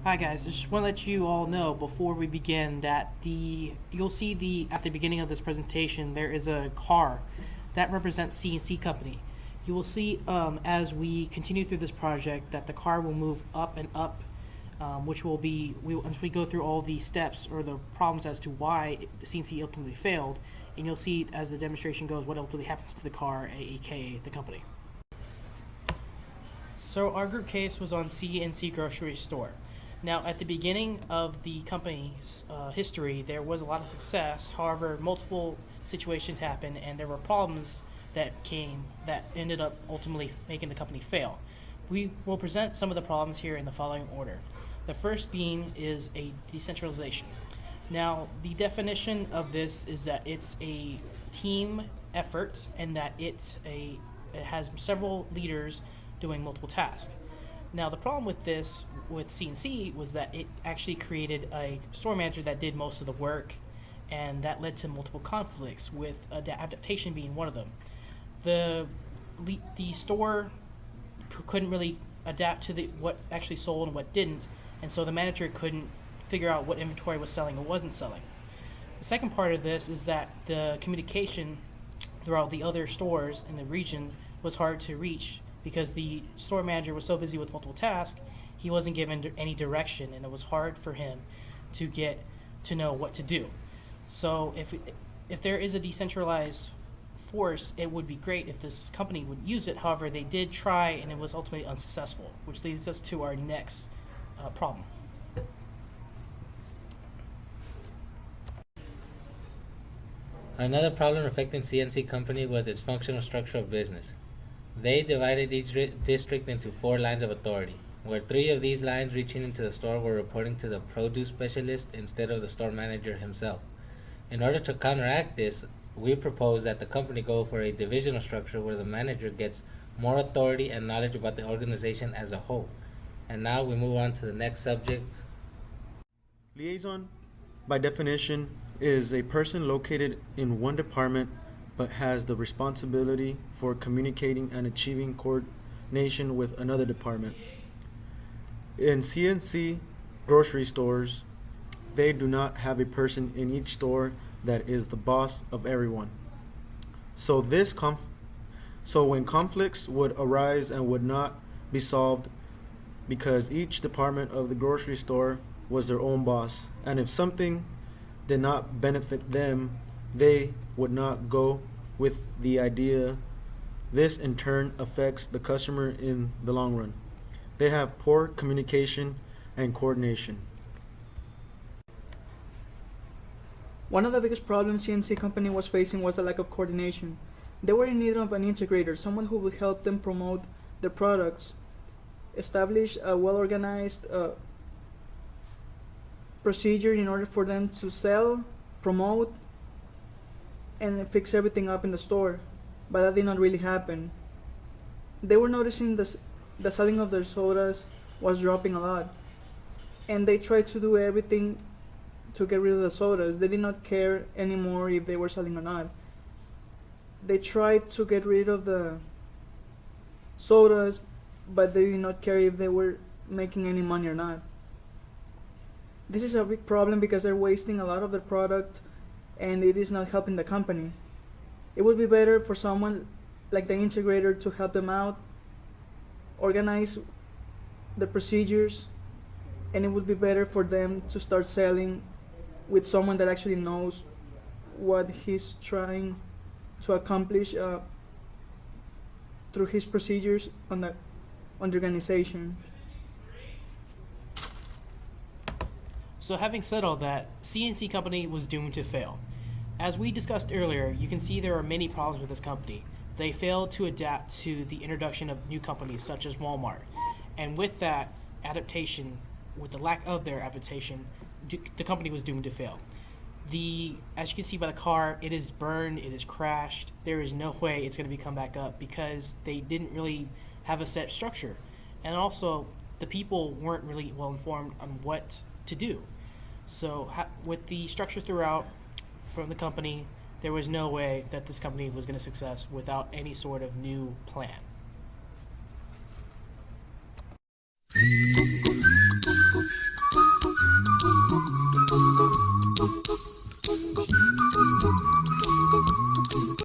Hi guys, just want to let you all know before we begin that you'll see at the beginning of this presentation there is a car that represents CNC Company. You will see as we continue through this project that the car will move up and up, which will be once we go through all the steps or the problems as to why the CNC ultimately failed, and you'll see as the demonstration goes what ultimately happens to the car, aka the company. So our group case was on CNC Grocery Store. Now, at the beginning of the company's history, there was a lot of success. However, multiple situations happened, and there were problems that came that ended up ultimately making the company fail. We will present some of the problems here in the following order. The first being is a decentralization. Now, the definition of this is that it's a team effort and that it has several leaders doing multiple tasks. Now, the problem with this, with CNC, was that it actually created a store manager that did most of the work, and that led to multiple conflicts, with adaptation being one of them. The store couldn't really adapt to what actually sold and what didn't, and so the manager couldn't figure out what inventory was selling or wasn't selling. The second part of this is that the communication throughout the other stores in the region was hard to reach because the store manager was so busy with multiple tasks, he wasn't given any direction, and it was hard for him to get to know what to do. So if there is a decentralized force, it would be great if this company would use it. However, they did try, and it was ultimately unsuccessful, which leads us to our next problem. Another problem affecting CNC Company was its functional structure of business. They divided each district into 4 lines of authority, where 3 of these lines reaching into the store were reporting to the produce specialist instead of the store manager himself. In order to counteract this, we propose that the company go for a divisional structure where the manager gets more authority and knowledge about the organization as a whole. And now we move on to the next subject. Liaison, by definition, is a person located in one department but has the responsibility for communicating and achieving coordination with another department. In CNC grocery stores, they do not have a person in each store that is the boss of everyone. So when conflicts would arise and would not be solved because each department of the grocery store was their own boss, and if something did not benefit them, they would not go with the idea. This in turn affects the customer in the long run. They have poor communication and coordination. One of the biggest problems CNC Company was facing was the lack of coordination. They were in need of an integrator, someone who would help them promote their products, establish a well-organized procedure in order for them to sell, promote, and fix everything up in the store. But that did not really happen. They were noticing the selling of their sodas was dropping a lot, and they tried to do everything to get rid of the sodas. They did not care anymore if they were selling or not. They tried to get rid of the sodas, but they did not care if they were making any money or not. This is a big problem because they're wasting a lot of their product and it is not helping the company. It would be better for someone like the integrator to help them out, organize the procedures, and it would be better for them to start selling with someone that actually knows what he's trying to accomplish through his procedures on the organization. So having said all that, CNC Company was doomed to fail. As we discussed earlier, you can see there are many problems with this company. They failed to adapt to the introduction of new companies such as Walmart. And with that adaptation, with the lack of their adaptation, the company was doomed to fail. As you can see by the car, it is burned, it is crashed. There is no way it's going to be come back up because they didn't really have a set structure. And also, the people weren't really well informed on what to do. So with the structure throughout from the company, there was no way that this company was going to success without any sort of new plan.